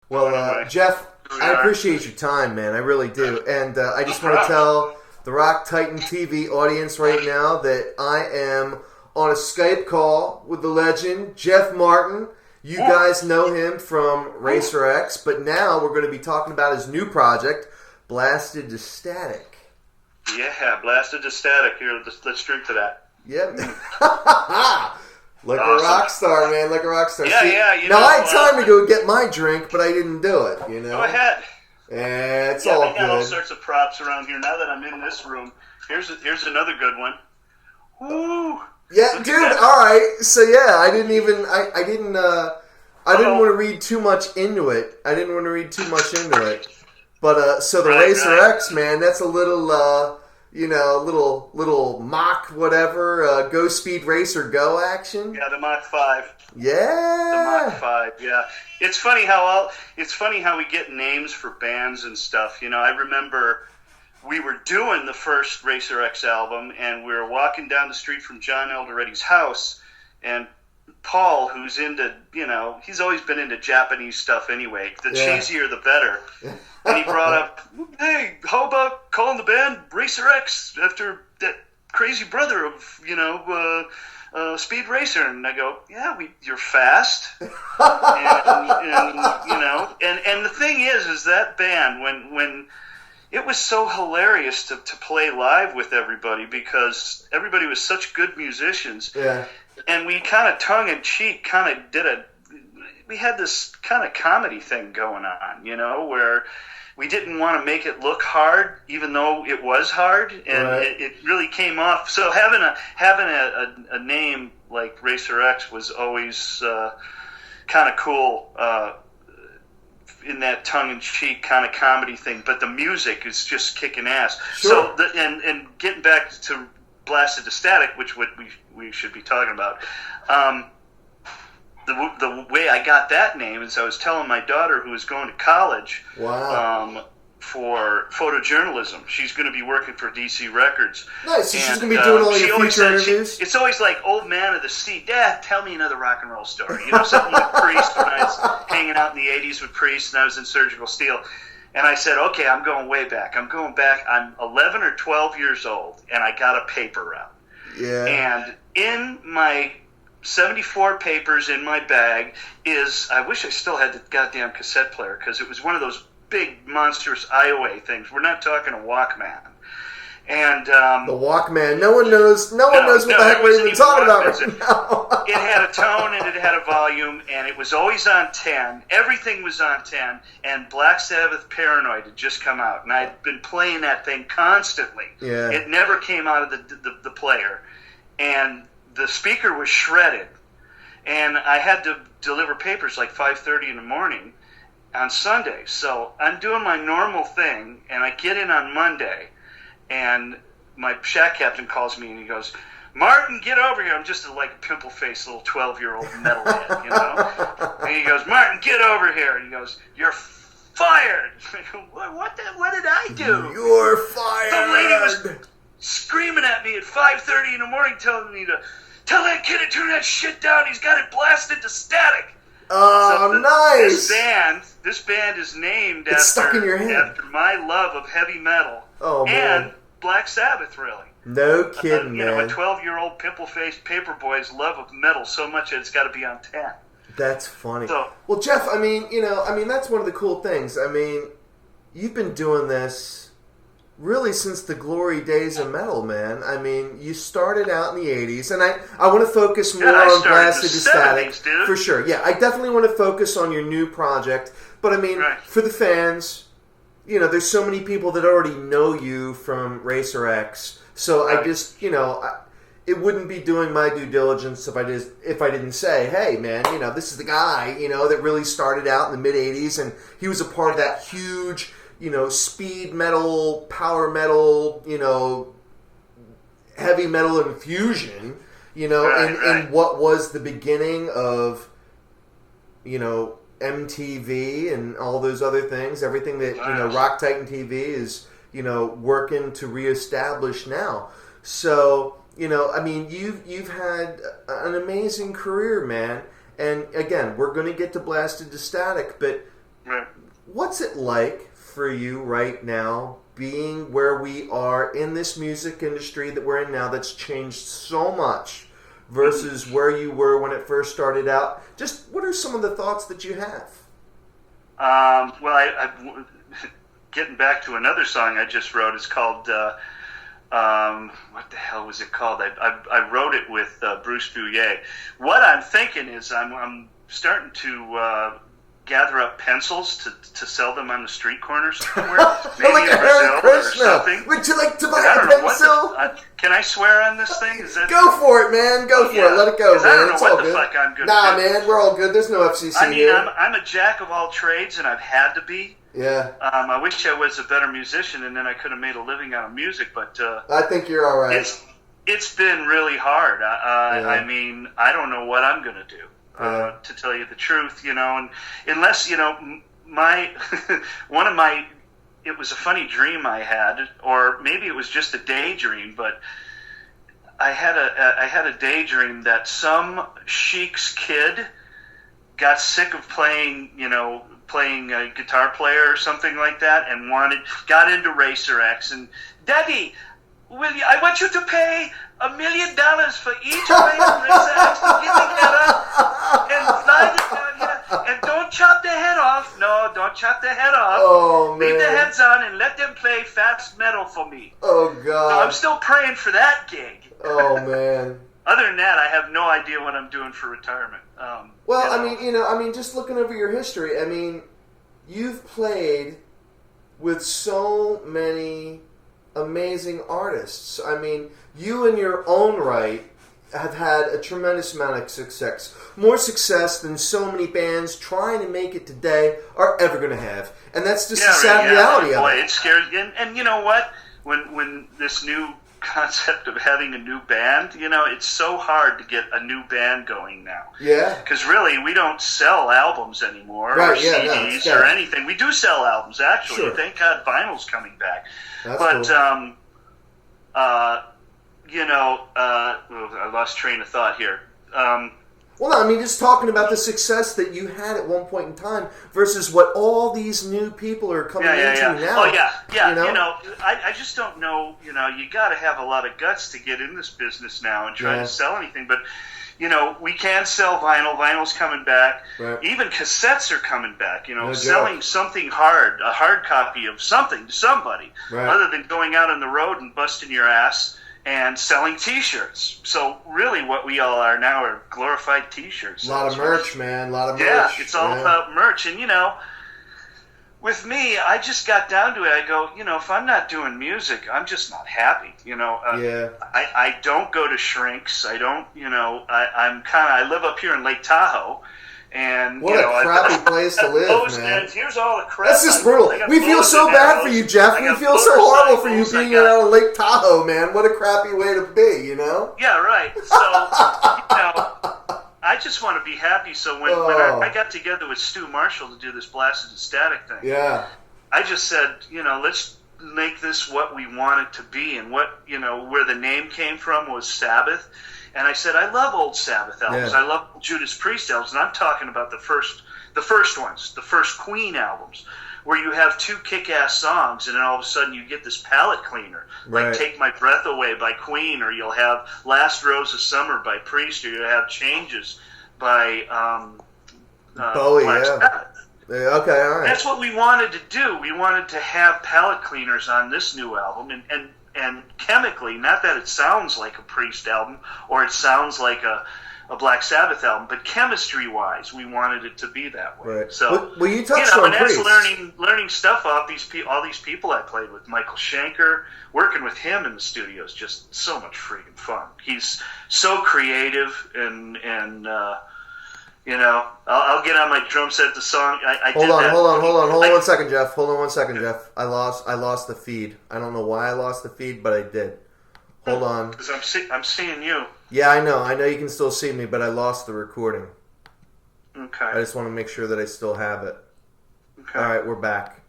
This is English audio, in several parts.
Well, Jeff, I appreciate your time, man. I really do. And I just want to tell the Rock Titan TV audience right now that I am on a Skype call with the legend, Jeff Martin. You guys know him from Racer X, but now we're going to be talking about his new project, Blasted to Static. Yeah, Blasted to Static. Here, let's drink to that. Yep. Like awesome. A rock star, man. Like a rock star. Yeah, See, yeah. Now, I had time to go get my drink, but I didn't do it, you know? Go ahead. Yeah, it's all good. We got all sorts of props around here. Now that I'm in this room, here's another good one. Woo! Yeah, dude, all right. So, yeah, I didn't want to read too much into it. But, so the Racer X, man, that's a little... little Mach whatever, Go Speed Racer Go action. Yeah, the Mach 5. Yeah, the Mach 5. Yeah, it's funny how we get names for bands and stuff. You know, I remember we were doing the first Racer X album, and we were walking down the street from John Eldoretti's house, and Paul, who's into, he's always been into Japanese stuff anyway. The cheesier, the better. And he brought up, hey, how about calling the band Racer X after that crazy brother of, Speed Racer? And I go, yeah, you're fast. and the thing is that band, when it was so hilarious to play live with everybody because everybody was such good musicians. Yeah. And we kind of tongue-in-cheek we had this kind of comedy thing going on, where we didn't want to make it look hard, even though it was hard, and it really came off. So having a name like Racer X was always kind of cool in that tongue-in-cheek kind of comedy thing. But the music is just kicking ass. Sure. So and getting back to Blasted to Static, which we should be talking about. The way I got that name is I was telling my daughter who was going to college for photojournalism. She's going to be working for DC Records. Nice. So she's going to be doing all your future interviews? It's always like Old Man of the Sea. Dad, tell me another rock and roll story. Something with Priest when I was hanging out in the 80s with Priest and I was in Surgical Steel. And I said, okay, I'm going way back. I'm 11 or 12 years old, and I got a paper route. Yeah. And in my 74 papers in my bag I wish I still had the goddamn cassette player, because it was one of those big, monstrous IOA things. We're not talking a Walkman. And the Walkman. No one knows what the heck we're even talking about right now. It had a tone and it had a volume, and it was always on 10. Everything was on 10, and Black Sabbath Paranoid had just come out, and I'd been playing that thing constantly. Yeah. It never came out of the player, and the speaker was shredded, and I had to deliver papers like 5:30 in the morning on Sunday. So I'm doing my normal thing, and I get in on Monday, and my shack captain calls me, and he goes, Martin, get over here. I'm just a pimple-faced little 12-year-old metalhead, And he goes, Martin, get over here. And he goes, you're fired. I go, what did I do? You're fired. The lady was screaming at me at 5:30 in the morning, telling me to tell that kid to turn that shit down. He's got it blasted to static. Oh, nice. This band is named stuck in your head. after my love of heavy metal. Oh, man. And Black Sabbath, really. No kidding, man. A 12-year-old pimple-faced paperboy's love of metal so much that it's got to be on 10. That's funny. So, well, Jeff, that's one of the cool things. You've been doing this really since the glory days of metal, man. You started out in the 80s, and I want to focus more on Blasted to Static. Dude. For sure. Yeah, I definitely want to focus on your new project. But, for the fans, there's so many people that already know you from Racer X. So I just, it wouldn't be doing my due diligence if I didn't say, hey, man, this is the guy, that really started out in the mid-'80s, and he was a part of that huge, speed metal, power metal, heavy metal infusion, in what was the beginning of, MTV and all those other things, everything that, Rock Titan TV is, working to reestablish now. So, you've had an amazing career, man. And again, we're going to get to Blasted to Static, but what's it like for you right now, being where we are in this music industry that we're in now that's changed so much versus where you were when it first started out? Just what are some of the thoughts that you have? Well, getting back to another song I just wrote, it's called, what the hell was it called? I wrote it with Bruce Bouillet. What I'm thinking is I'm starting to gather up pencils to sell them on the street corners somewhere. Maybe like in Brazil or something. Would you like to buy a pencil? Can I swear on this thing? Is that go for it, man. Go for it. Let it go, man. I don't know it's what all the good. fuck I'm good Nah, at. Man, we're all good. There's no FCC I mean, here. I'm a jack of all trades, and I've had to be. Yeah. I wish I was a better musician, and then I could have made a living out of music. But I think you're all right. It's been really hard. I mean, I don't know what I'm gonna do. To tell you the truth, and unless my it was a funny dream I had, or maybe it was just a daydream, but I had a daydream that some sheik's kid got sick of playing a guitar player or something like that, and got into Racer X, and Daddy, I want you to pay $1 million for each way of Racer X to get together and fly it down here, and don't chop the head off. No, don't chop the head off. Oh, man. Leave the heads on and let them play fast metal for me. Oh, God. So I'm still praying for that gig. Oh, man. Other than that, I have no idea what I'm doing for retirement. I mean, just looking over your history, I mean, you've played with so many amazing artists. I mean, you in your own right have had a tremendous amount of success. More success than so many bands trying to make it today are ever going to have. And that's just the sad reality of it. It scares you. And you know what? When this new concept of having a new band, it's so hard to get a new band going now. Yeah. Because really, we don't sell albums anymore, or CDs, or anything. We do sell albums, actually. Sure. Thank God vinyl's coming back. That's cool. I lost train of thought here. Just talking about the success that you had at one point in time versus what all these new people are coming into now. Oh, yeah. I just don't know. You got to have a lot of guts to get in this business now and try to sell anything. But, we can sell vinyl. Vinyl's coming back. Right. Even cassettes are coming back. Selling something hard, a hard copy of something to somebody, other than going out on the road and busting your ass and selling T-shirts. So really what we all are now are glorified T-shirts. A lot of merch, man. A lot of merch. Yeah, it's all about merch. And, with me, I just got down to it. I go, if I'm not doing music, I'm just not happy. I don't go to shrinks. I don't, I live up here in Lake Tahoe. And what a crappy place to live, man. Here's all the crap. That's just brutal. We feel so bad for you, Jeff. We feel so horrible for you being out of Lake Tahoe, man. What a crappy way to be, Yeah, right. So, I just want to be happy. So when I got together with Stu Marshall to do this Blasted and Static thing, I just said, let's make this what we want it to be. And what, where the name came from was Sabbath. And I said, I love old Sabbath albums. I love Judas Priest albums. And I'm talking about the first ones, the first Queen albums, where you have two kick-ass songs, and then all of a sudden you get this palate cleaner, like Take My Breath Away by Queen, or you'll have Last Rose of Summer by Priest, or you'll have Changes by Bowie, Black Sabbath. Okay, all right. That's what we wanted to do. We wanted to have palate cleaners on this new album, and chemically, not that it sounds like a Priest album or it sounds like a Black Sabbath album, but chemistry-wise, we wanted it to be that way. Right. So, well, you touched on and that's Priest. learning stuff off all these people I played with. Michael Schenker, working with him in the studio is just so much freaking fun. He's so creative, and I'll get on my drum set. The song Hold on 1 second, Jeff. Hold on 1 second, Jeff. I lost the feed. I don't know why I lost the feed, but I did. Hold on. Because I'm seeing you. Yeah, I know you can still see me, but I lost the recording. Okay. I just want to make sure that I still have it. Okay. All right, we're back.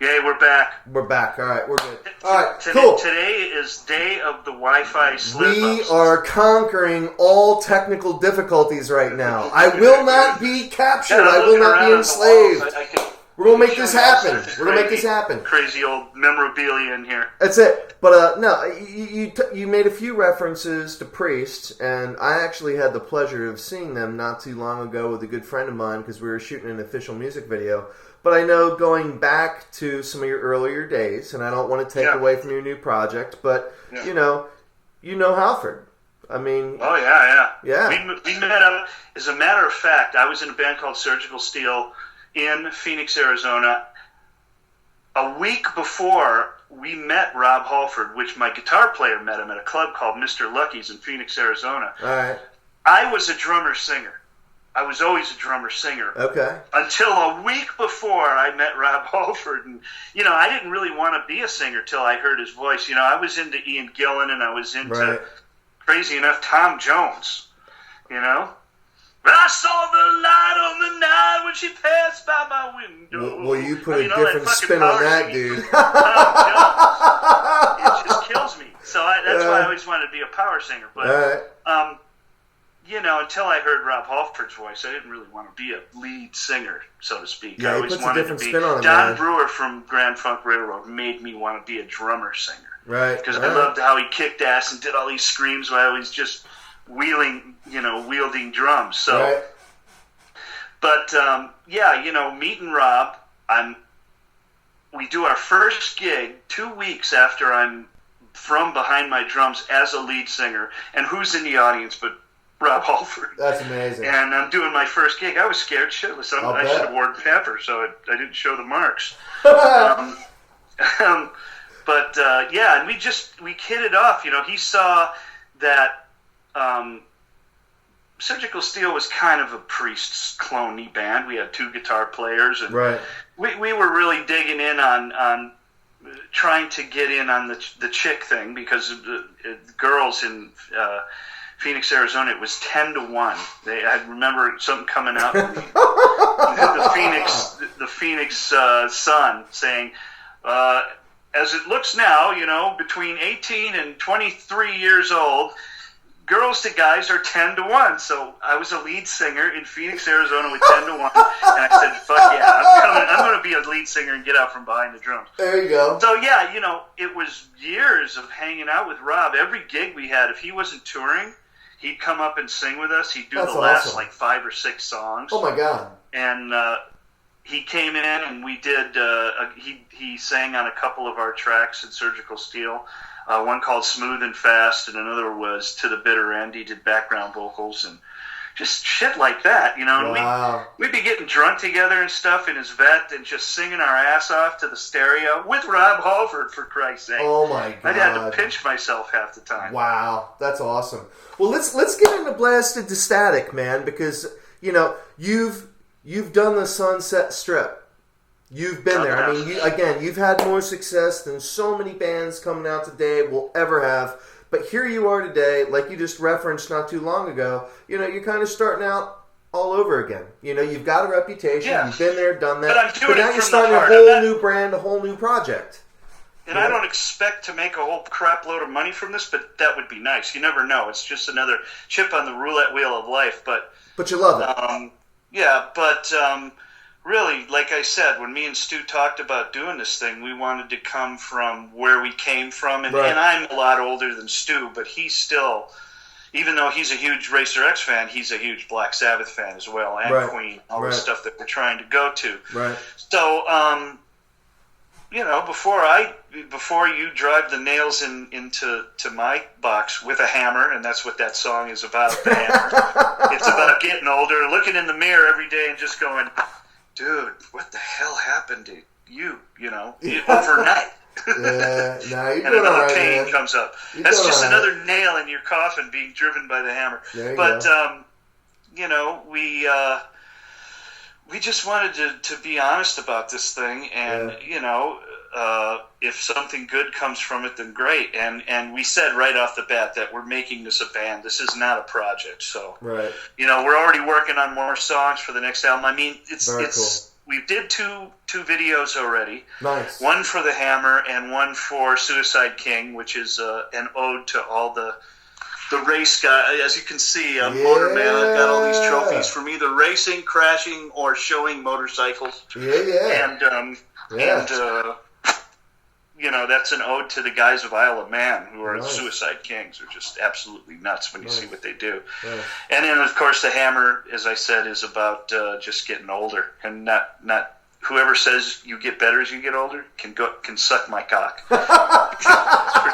Yay, we're back. We're back. All right, we're good. All right, cool. Today is day of the Wi-Fi slip-ups. We are conquering all technical difficulties right now. I will not be captured. I will not be enslaved. We're gonna make this happen. We're gonna make this happen. Crazy old memorabilia in here. That's it. But no, you made a few references to Priest, and I actually had the pleasure of seeing them not too long ago with a good friend of mine because we were shooting an official music video. But I know going back to some of your earlier days, and I don't want to take away from your new project, but you know Halford. I mean... Oh, yeah. We met up. As a matter of fact, I was in a band called Surgical Steel in Phoenix, Arizona. A week before we met Rob Halford, which my guitar player met him at a club called Mr. Lucky's in Phoenix, Arizona. All right. I was a drummer-singer. I was always a drummer-singer. Okay. Until a week before I met Rob Halford. And, I didn't really want to be a singer till I heard his voice. I was into Ian Gillan and I was into... Crazy enough, Tom Jones, I saw the light on the night when she passed by my window. Well, you put a different spin on that, dude. Tom Jones. It just kills me. So that's why I always wanted to be a power singer. But, until I heard Rob Halford's voice, I didn't really want to be a lead singer, so to speak. Yeah, I always wanted to be. Don Brewer from Grand Funk Railroad made me want to be a drummer singer. Right. Because I loved how he kicked ass and did all these screams while he was just wielding drums. So, right. But meeting Rob, we do our first gig 2 weeks after I'm from behind my drums as a lead singer, and who's in the audience but Rob Halford? That's amazing. And I'm doing my first gig. I was scared shitless. I should have worn pepper, so I didn't show the marks. But, and we hit it off. He saw that Surgical Steel was kind of a Priest's clone-y band. We had 2 guitar players. And we were really digging in on trying to get in on the chick thing because the girls in Phoenix, Arizona, it was 10-1. I remember something coming out in the Phoenix Sun saying... as it looks now, between 18 and 23 years old, girls to guys are 10-1. So I was a lead singer in Phoenix, Arizona with 10-1. And I said, fuck yeah, I'm going to be a lead singer and get out from behind the drums. There you go. So it was years of hanging out with Rob. Every gig we had, if he wasn't touring, he'd come up and sing with us. He'd do the last 5 or 6 songs. Oh my God. And, he came in and we did. He sang on a couple of our tracks in Surgical Steel. One called "Smooth and Fast," and another was "To the Bitter End." He did background vocals and just shit like that, And we'd be getting drunk together and stuff in his vet and just singing our ass off to the stereo with Rob Halford, for Christ's sake. Oh my God! I had to pinch myself half the time. Wow, that's awesome. Well, let's get into Blasted to Static, man, because You've done the Sunset Strip. You've been there. I mean, you've had more success than so many bands coming out today will ever have. But here you are today, like you just referenced not too long ago. You're kind of starting out all over again. You've got a reputation. Yeah. You've been there, done that. But now you're starting a whole new brand, a whole new project. And I don't expect to make a whole crap load of money from this, but that would be nice. You never know. It's just another chip on the roulette wheel of life. But you love it. Yeah, but really, like I said, when me and Stu talked about doing this thing, we wanted to come from where we came from. And I'm a lot older than Stu, but he's still, even though he's a huge Racer X fan, he's a huge Black Sabbath fan as well, and Queen, all the stuff that we're trying to go to. Right. So, before you drive the nails into my box with a hammer, and that's what that song is about, the hammer. It's about getting older, looking in the mirror every day and just going, dude, what the hell happened to you, overnight? Yeah, no, you're and doing another all right, pain man. comes up. You're That's just right. another nail in your coffin being driven by the hammer. There you but, go. We just wanted to be honest about this thing, and if something good comes from it, then great. And we said right off the bat that we're making this a band. This is not a project. So right. We're already working on more songs for the next album. I mean, it's cool. We did two videos already. Nice. One for the Hammer and one for Suicide King, which is an ode to all the the race guy. As you can see, I'm Motorman. I've got all these trophies from either racing, crashing, or showing motorcycles. And you know, that's an ode to the guys of Isle of Man, who are the Suicide Kings. They're just absolutely nuts when you see what they do. And then, of course, the Hammer, as I said, is about just getting older, and not whoever says you get better as you get older can suck my cock. Pretty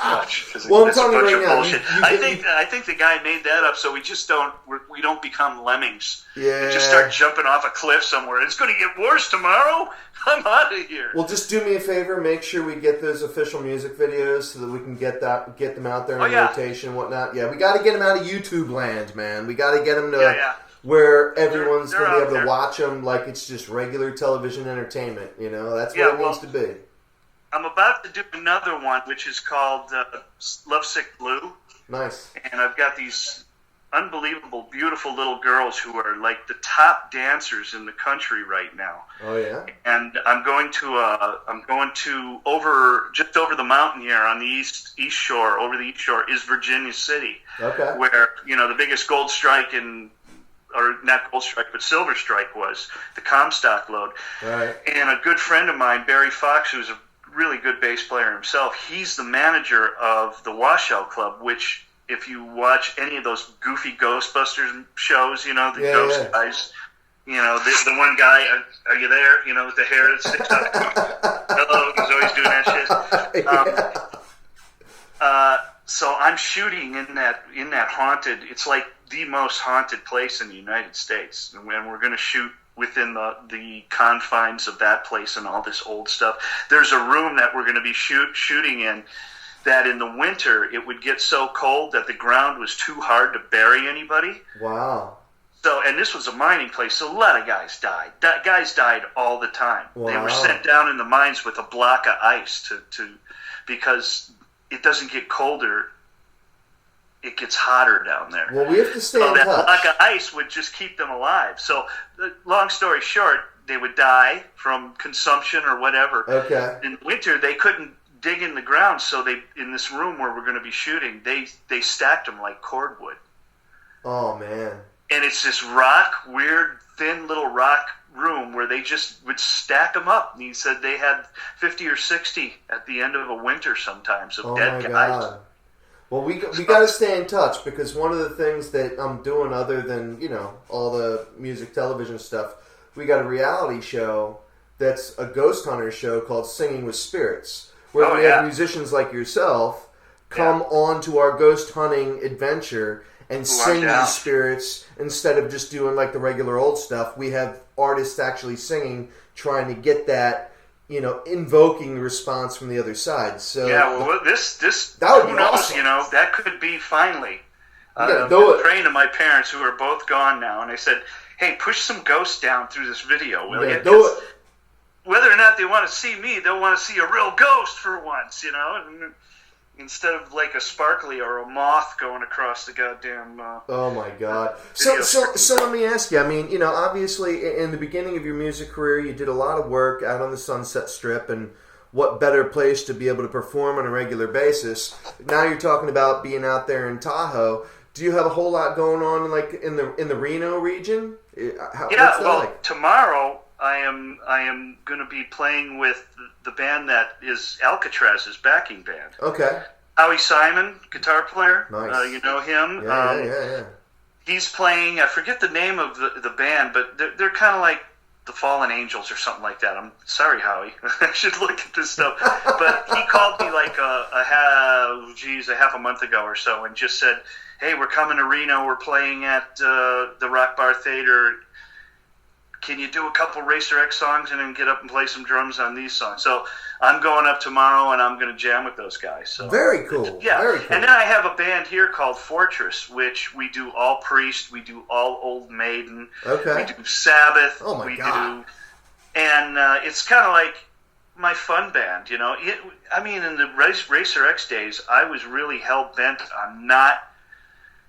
much. Well, I'm telling you right now, bullshit. I think the guy made that up so we just don't become lemmings. Yeah. And just start jumping off a cliff somewhere. It's going to get worse tomorrow. I'm out of here. Well, just do me a favor. Make sure we get those official music videos so that we can get them out there in rotation and whatnot. Yeah, we got to get them out of YouTube land, man. We got to get them to where everyone's going to be able to watch them like it's just regular television entertainment. You know, that's what it needs to be. I'm about to do another one, which is called Lovesick Blue. Nice. And I've got these unbelievable, beautiful little girls who are like the top dancers in the country right now. Oh yeah. And I'm going to just over the mountain here on the east shore. Over the east shore is Virginia City. Okay. Where the biggest gold strike or not gold strike, but silver strike was the Comstock lode. Right. And a good friend of mine, Barry Fox, who's a really good bass player himself, he's the manager of the Washoe Club, which, if you watch any of those goofy Ghostbusters shows, the ghost guys, the one guy, are you there? With the hair that sticks out. Hello, he's always doing that shit. So I'm shooting in that haunted. It's like the most haunted place in the United States, and we're going to shoot within the confines of that place and all this old stuff. There's a room that we're going to be shooting in that in the winter it would get so cold that the ground was too hard to bury anybody. Wow. So, and this was a mining place, so a lot of guys died. Guys died all the time. Wow. They were sent down in the mines with a block of ice because it doesn't get colder. It gets hotter down there. Well, we have to stay in touch. So that block of ice would just keep them alive. So, long story short, they would die from consumption or whatever. Okay. In winter, they couldn't dig in the ground, so in this room where we're going to be shooting, they stacked them like cordwood. Oh, man. And it's this weird, thin little rock room where they just would stack them up. And he said they had 50 or 60 at the end of a winter sometimes of dead guys. God. Well, we got to stay in touch, because one of the things that I'm doing, other than all the music television stuff, we got a reality show that's a ghost hunter show called Singing with Spirits, where we have musicians like yourself come onto our ghost hunting adventure and sing these spirits instead of just doing like the regular old stuff. We have artists actually singing, trying to get that. Invoking the response from the other side. So this that would who be knows? awesome. That could be finally. I've been praying to my parents, who are both gone now, and I said, "Hey, push some ghosts down through this video, will you?" Do it. Whether or not they want to see me, they'll want to see a real ghost for once, instead of like a sparkly or a moth going across the goddamn. Oh my God! So let me ask you. I mean, obviously, in the beginning of your music career, you did a lot of work out on the Sunset Strip, and what better place to be able to perform on a regular basis? Now you're talking about being out there in Tahoe. Do you have a whole lot going on, like in the Reno region? What's that like? Tomorrow I am going to be playing with the band that is Alcatraz's backing band. Okay. Howie Simon, guitar player. Nice. You know him. Yeah. He's playing. I forget the name of the band, but they're kind of like the Fallen Angels or something like that. I'm sorry, Howie. I should look at this stuff. But he called me like a half a month ago or so, and just said, "Hey, we're coming to Reno. We're playing at the Rock Bar Theater. Can you do a couple Racer X songs and then get up and play some drums on these songs?" So I'm going up tomorrow, and I'm going to jam with those guys. So very cool. Yeah. Very cool. And then I have a band here called Fortress, which we do all Priest, we do all Old Maiden, okay. we do Sabbath. Oh my God. And it's kind of like my fun band, in the Racer X days, I was really hell-bent on not,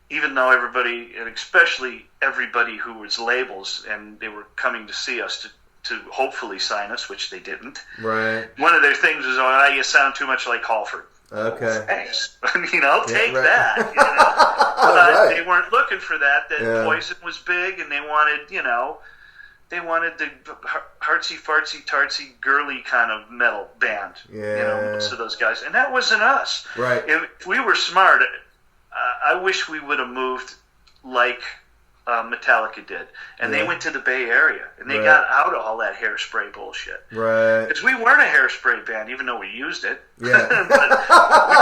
even though everybody, and especially everybody who was labels, and they were coming to see us to hopefully sign us, which they didn't. Right. One of their things was, you sound too much like Halford. Okay. Well, thanks. I mean, I'll take that. You know? But Right. they weren't looking for that. That Poison was big, and they wanted, they wanted the artsy fartsy tartsy girly kind of metal band. Yeah. Most of those guys, and that wasn't us. Right. If we were smart, I wish we would have moved like Metallica did, and they went to the Bay Area, and they got out of all that hairspray bullshit. Right. Because we weren't a hairspray band, even though we used it. Yeah. But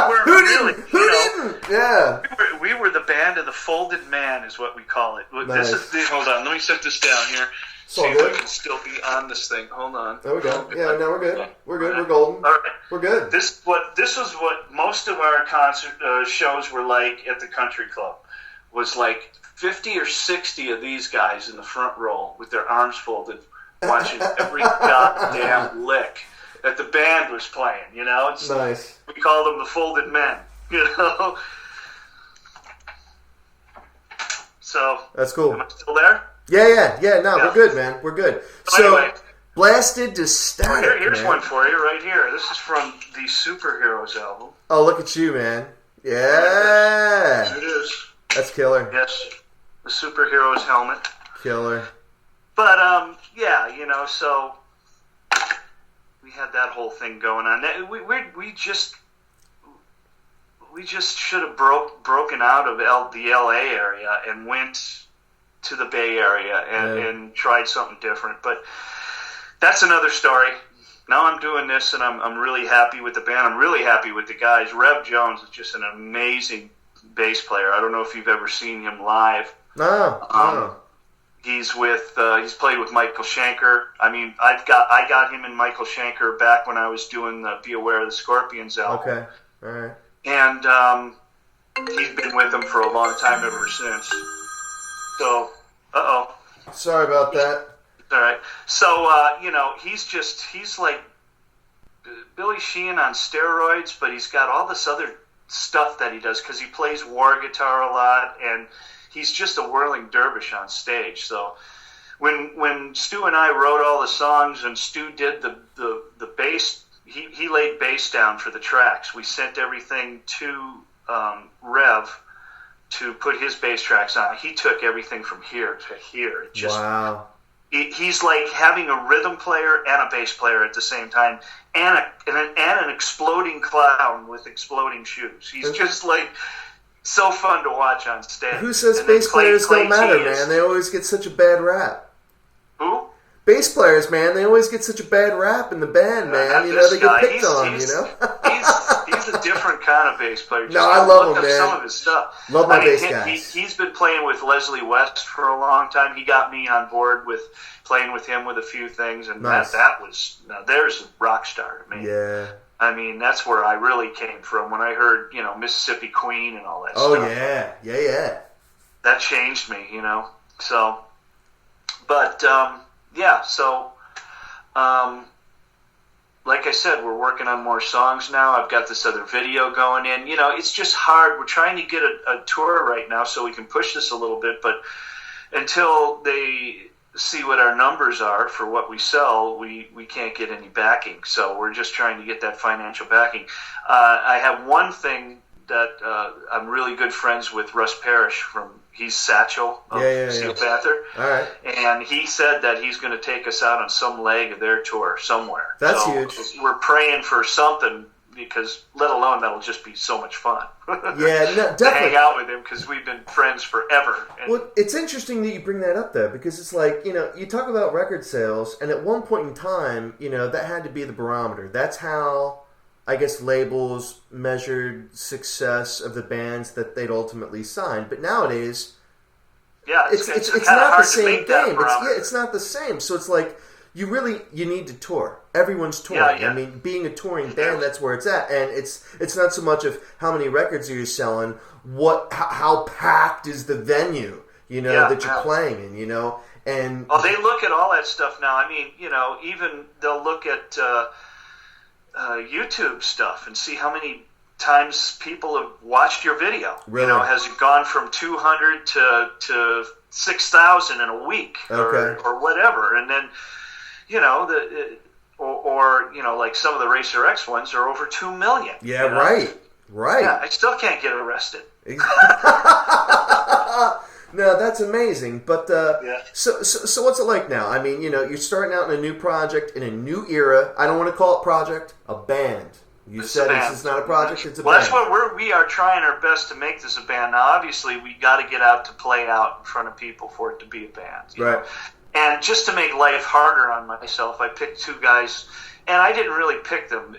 we weren't Who really. didn't? Who didn't? Yeah. We were the band of the folded man, is what we call it. Nice. Hold on, let me set this down here. See if I can still be on this thing. Hold on. There we go. Yeah, no, we're good. We're good. We're golden. All right. We're good. This was what most of our concert shows were like at the country club. Was like 50 or 60 of these guys in the front row with their arms folded, watching every goddamn lick that the band was playing. It's nice. We called them the folded men. So that's cool. Am I still there? Yeah. No, we're good, man. We're good. So anyway, Blasted to Static. Here's man. one for you right here. This is from the Superheroes album. Oh, look at you, man. Yeah. There it is. That's killer. Yes, the Superheroes helmet. Killer. But so we had that whole thing going on. We just should have broken out of the LA area and went to the Bay Area and tried something different. But that's another story. Now I'm doing this, and I'm really happy with the band. I'm really happy with the guys. Rev Jones is just an amazing bass player. I don't know if you've ever seen him live. No. He's he's played with Michael Schenker. I mean, I got him and Michael Schenker back when I was doing the Be Aware of the Scorpions album. Okay. All right. And he's been with them for a long time ever since. So, sorry about that. All right. So, he's like Billy Sheehan on steroids, but he's got all this other stuff that he does because he plays war guitar a lot, and he's just a whirling dervish on stage. So when Stu and I wrote all the songs and Stu did the bass, he laid bass down for the tracks. We sent everything to Rev to put his bass tracks on. He took everything from here to here. Wow. He's like having a rhythm player and a bass player at the same time, and an exploding clown with exploding shoes. He's just like so fun to watch on stage. Who says bass players don't matter, man? They always get such a bad rap. Who? Bass players, man, they always get such a bad rap in the band, man. They get picked on, he's a different kind of bass player. No, I love him, man. Some of his stuff. Love my bass guys. He's been playing with Leslie West for a long time. He got me on board with playing with him with a few things, and nice. there's a rock star to me. Yeah. I mean, that's where I really came from when I heard, Mississippi Queen and all that stuff. Oh, yeah. That changed me, So, but, like I said, we're working on more songs now. I've got this other video going in. It's just hard. We're trying to get a tour right now so we can push this a little bit, but until they see what our numbers are for what we sell, we can't get any backing. So we're just trying to get that financial backing. I have one thing that I'm really good friends with Russ Parrish he's Satchel of Steel Panther. All right. And he said that he's going to take us out on some leg of their tour somewhere. That's huge. We're praying for something, because let alone that'll just be so much fun. Yeah, no, definitely. To hang out with him, because we've been friends forever. Well, it's interesting that you bring that up, though, because it's like, you talk about record sales, and at one point in time, that had to be the barometer. That's how, I guess, labels measured success of the bands that they'd ultimately sign. But nowadays, it's not the same game. It's not the same. So it's like you need to tour. Everyone's touring. Yeah. I mean, being a touring band, that's where it's at. And it's not so much of how many records are you selling, how packed is the venue, that you're playing in, and they look at all that stuff now. I mean, even they'll look at YouTube stuff and see how many times people have watched your video. Really? Has it gone from 200 to 6,000 in a week, or whatever? And then, or like some of the Racer X ones are over 2 million. Yeah, right. Yeah, I still can't get arrested. No, that's amazing. But so what's it like now? I mean, you're starting out in a new project, in a new era. I don't want to call it project, a band. You said this is not a project, it's a band. That's what we are trying our best to make this a band. Now, obviously, we got to get out to play out in front of people for it to be a band. You know? And just to make life harder on myself, I picked 2 guys, and I didn't really pick them.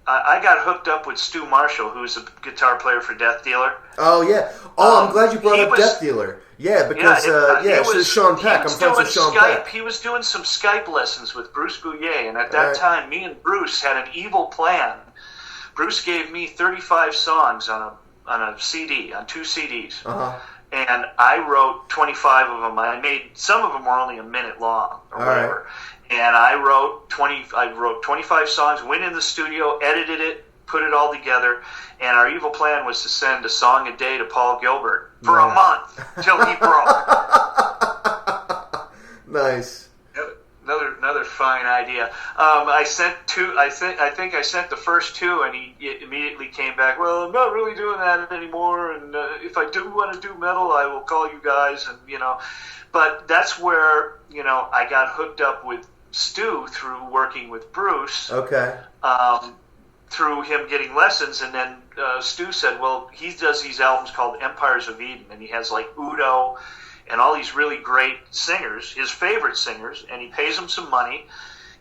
I got hooked up with Stu Marshall, who's a guitar player for Death Dealer. Oh, yeah. I'm glad you brought up Death Dealer. Yeah, because, so Sean Peck. I'm friends with Sean Peck. He was doing some Skype lessons with Bruce Bouillet, and at that time, me and Bruce had an evil plan. Bruce gave me 35 songs on a CD, on 2 CDs. Uh-huh. And I wrote 25 of them. Some of them were only a minute long or whatever. Right. And I wrote 25 songs, went in the studio, edited it, put it all together, and our evil plan was to send a song a day to Paul Gilbert for a month till he broke. Nice. Another fine idea. I sent 2. I think I sent the first 2, and he immediately came back. Well, I'm not really doing that anymore, and if I do want to do metal, I will call you guys, and But that's where I got hooked up with Stu through working with Bruce. Okay. Through him getting lessons, and then Stu said, well, he does these albums called Empires of Eden, and he has like Udo and all these really great singers, his favorite singers, and he pays them some money,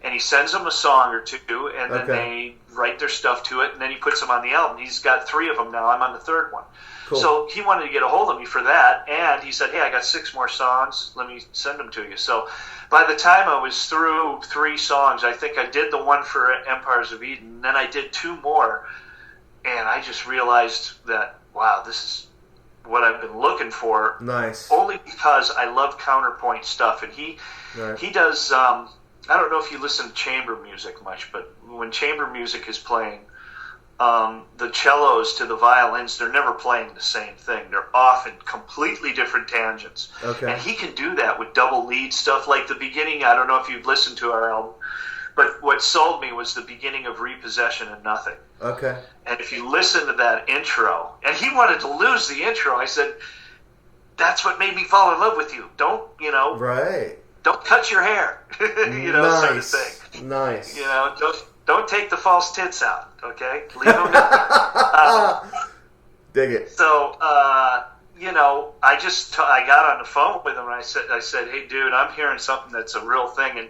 and he sends them a song or 2, and then they write their stuff to it, and then he puts them on the album. He's got 3 of them now. I'm on the 3rd one. Cool. So he wanted to get a hold of me for that, and he said, hey, I got 6 more songs. Let me send them to you. So by the time I was through 3 songs, I think I did the one for Empires of Eden, and then I did 2 more, and I just realized that, wow, this is what I've been looking for. Nice. Only because I love counterpoint stuff, and he does. I don't know if you listen to chamber music much, but when chamber music is playing, the cellos to the violins, they're never playing the same thing. They're often completely different tangents. Okay. And he can do that with double lead stuff, like the beginning. I don't know if you've listened to our album, but what sold me was the beginning of Repossession and Nothing. Okay. And if you listen to that intro, and he wanted to lose the intro, I said, that's what made me fall in love with you. Don't, Right. Don't cut your hair, nice. Sort of thing. Nice. Don't take the false tits out, okay? Leave them in. Dig it. So, I got on the phone with him, and I said, hey, dude, I'm hearing something that's a real thing, and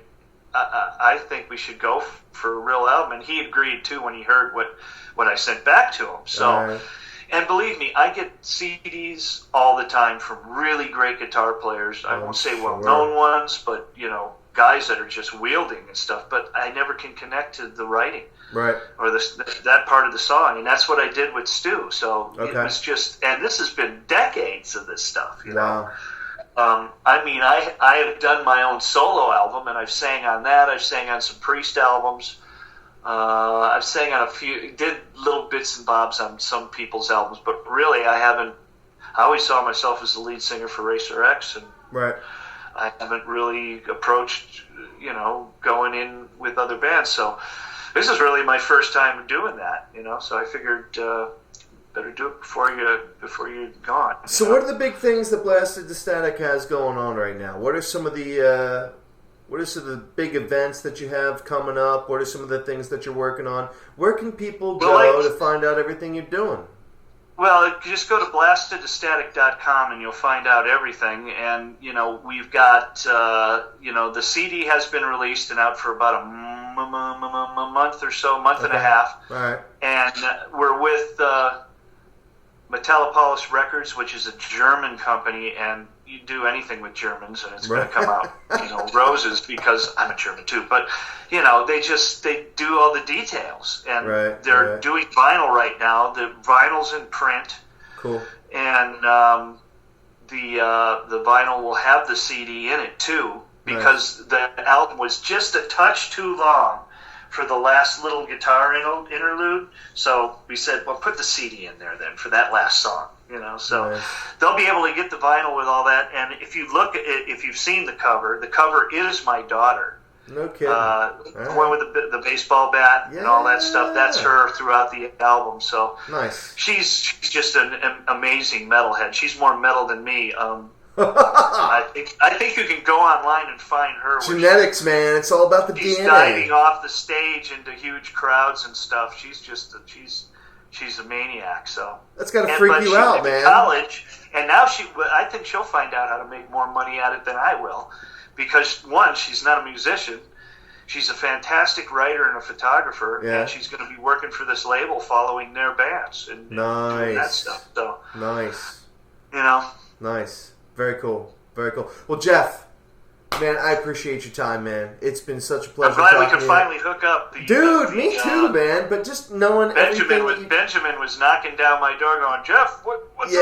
I think we should go for a real album. And he agreed, too, when he heard what I sent back to him. So, and believe me, I get CDs all the time from really great guitar players. I won't say well-known ones, but, guys that are just wielding and stuff. But I never can connect to the writing. Right. Or that part of the song. And that's what I did with Stu. So it was just, and this has been decades of this stuff, Wow. I have done my own solo album, and I've sang on that. I've sang on some Priest albums. I've sang on did little bits and bobs on some people's albums, but really I always saw myself as the lead singer for Racer X, and I haven't really approached, going in with other bands. So this is really my first time doing that, so I figured better do it before you're gone. So what are the big things that Blasted to Static has going on right now? What are some of the big events that you have coming up? What are some of the things that you're working on? Where can people go to find out everything you're doing? Well, just go to blastedtostatic.com and you'll find out everything. And, we've got, the CD has been released and out for about a month or so, month and a half. All right. And we're with Metallopolis Records, which is a German company, and you do anything with Germans and it's going to come out, roses, because I'm a German too. But, they do all the details. And they're doing vinyl right now. The vinyl's in print. Cool. And the vinyl will have the CD in it too, because the album was just a touch too long for the last little guitar interlude. So we said, well, put the CD in there then for that last song. So they'll be able to get the vinyl with all that. And if you look at it, if you've seen the cover is my daughter. No kidding. The one with the baseball bat and all that stuff. That's her throughout the album. So nice. She's just an amazing metalhead. She's more metal than me. I think you can go online and find her. Genetics, man. It's all about the she's DNA. Diving off the stage into huge crowds and stuff. She's just she's a maniac. So that's got to freak you out, man. College, and now I think she'll find out how to make more money at it than I will, because one, she's not a musician. She's a fantastic writer and a photographer, and she's going to be working for this label, following their bands and doing that stuff. So nice. Nice. Very cool. Very cool. Well, Jeff, man, I appreciate your time, man. It's been such a pleasure. I'm glad we could finally hook up. Me too, man. But just knowing Benjamin was knocking down my door, going, "Jeff, what's up?"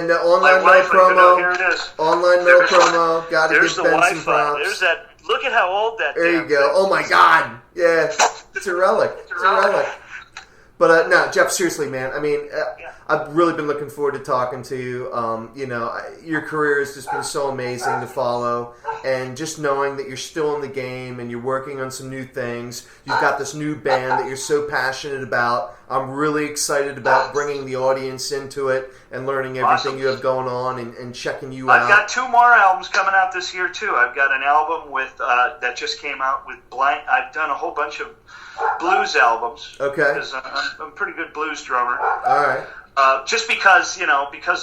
No, online no promo. Here it is. Online no promo. Got to give Ben some Wi-Fi. There's that. Look at how old that. There you go. Oh my God. Yeah, it's a relic. It's a relic. But no, Jeff, seriously, man. I mean, I've really been looking forward to talking to you. Your career has just been so amazing to follow, and just knowing that you're still in the game and you're working on some new things. You've got this new band that you're so passionate about. I'm really excited about bringing the audience into it and learning everything you have going on and checking you out. I've got 2 more albums coming out this year too. I've got an album with that just came out with Blind. I've done a whole bunch of blues albums. Okay. Because I'm a pretty good blues drummer. All right. Just because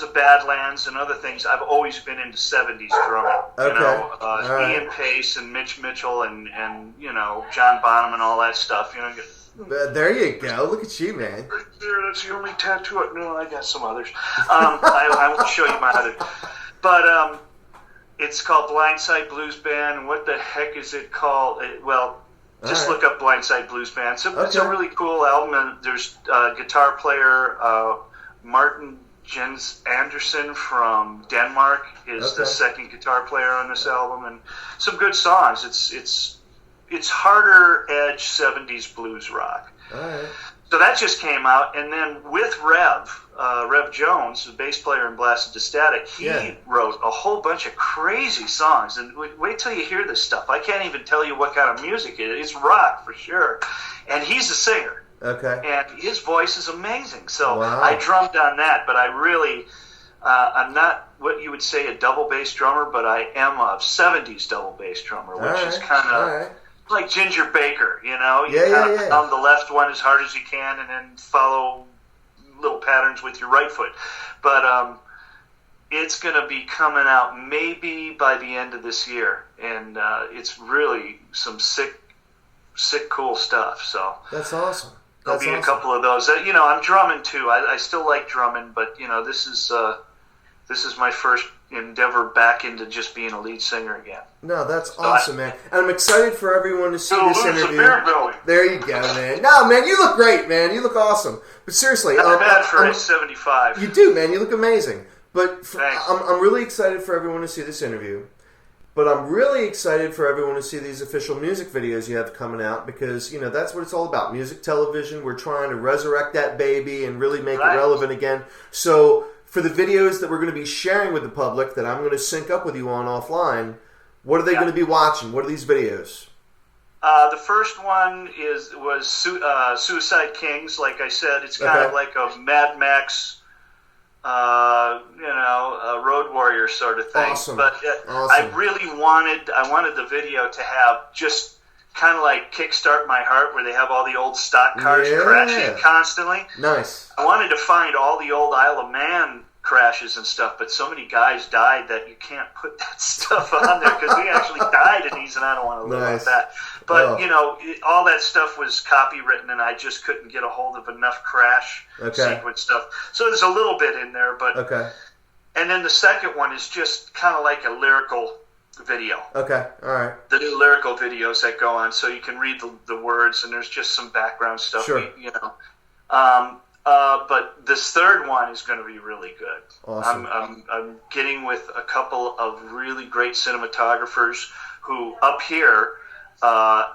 of Badlands and other things, I've always been into 70s drumming. Okay. Ian Pace and Mitch Mitchell and John Bonham and all that stuff. There you go. Look at you, man. Right there, that's the only tattoo. No, I got some others. I will show you my other. But it's called Blindside Blues Band. And what the heck is it called? Just look up Blindside Blues Band. It's a really cool album, and there's guitar player Martin Jens Andersen from Denmark is the second guitar player on this album, and some good songs. It's harder edge 70s blues rock. All right. So that just came out, and then with Rev Jones, the bass player in Blasted to Static, he wrote a whole bunch of crazy songs. And wait till you hear this stuff. I can't even tell you what kind of music it is. It's rock for sure. And he's a singer. Okay. And his voice is amazing. So I drummed on that, but I really, I'm not what you would say a double bass drummer, but I am a 70s double bass drummer, which is kind of like Ginger Baker, you kind of thumb the left one as hard as you can and then follow little patterns with your right foot. But it's going to be coming out maybe by the end of this year, and it's really some sick, cool stuff. So that's awesome. There'll be a couple of those. I'm drumming too. I still like drumming, but this is my first endeavor back into just being a lead singer again. No, that's awesome, man. And I'm excited for everyone to see this interview. Beer there you go, man. No, man, you look great, man. You look awesome. But seriously, not bad for age 75. You do, man. You look amazing. But Thanks. I'm really excited for everyone to see this interview. But I'm really excited for everyone to see these official music videos you have coming out, because that's what it's all about. Music television. We're trying to resurrect that baby and really make it relevant again. So for the videos that we're going to be sharing with the public that I'm going to sync up with you on offline, what are they going to be watching? What are these videos? The first one was Suicide Kings. Like I said, it's kind of like a Mad Max, a Road Warrior sort of thing. Awesome. But I really wanted the video to have just kind of like Kickstart My Heart, where they have all the old stock cars crashing constantly. Nice. I wanted to find all the old Isle of Man crashes and stuff, but so many guys died that you can't put that stuff on there, because we actually died in these, and I don't want to live like that. But all that stuff was copywritten, and I just couldn't get a hold of enough crash sequence stuff. So there's a little bit in there, but and then the second one is just kind of like a lyrical video. Okay, all right. The new lyrical videos that go on, so you can read the words, and there's just some background stuff. Sure. But this third one is going to be really good. Awesome. I'm getting with a couple of really great cinematographers who up here,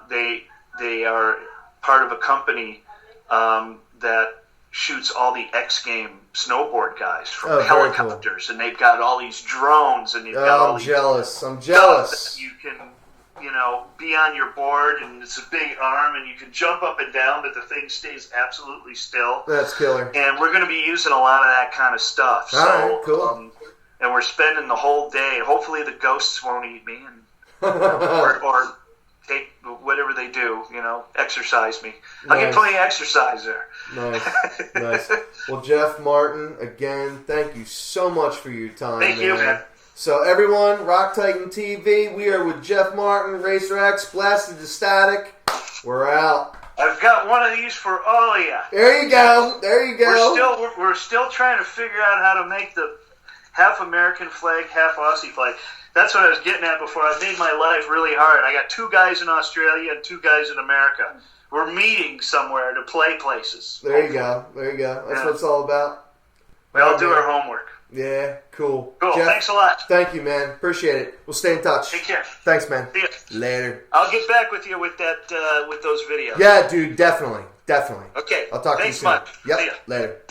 they are part of a company that shoots all the X Game snowboard guys from helicopters, and they've got all these drones, and they've got all these. I'm jealous. You can be on your board, and it's a big arm, and you can jump up and down, but the thing stays absolutely still. That's killer. And we're going to be using a lot of that kind of stuff. All right, cool. And we're spending the whole day. Hopefully the ghosts won't eat me, or take whatever they do, exercise me. Nice. I'll get plenty of exercise there. Nice. Well, Jeff Martin, again, thank you so much for your time. Thank you, man. So, everyone, Rock Titan TV, we are with Jeff Martin, Racer X, Blasted to Static. We're out. I've got one of these for all of you. There you go. We're still trying to figure out how to make the half American flag, half Aussie flag. That's what I was getting at before. I made my life really hard. I got 2 guys in Australia and 2 guys in America. We're meeting somewhere to play places. There you go. That's what it's all about. We all do our homework. Yeah, cool. Cool. Jeff, thanks a lot. Thank you, man. Appreciate it. We'll stay in touch. Take care. Thanks, man. See ya. Later. I'll get back with you with that with those videos. Yeah, dude. Definitely. Okay. I'll talk to you soon. Thanks much. Yep. See ya. Later.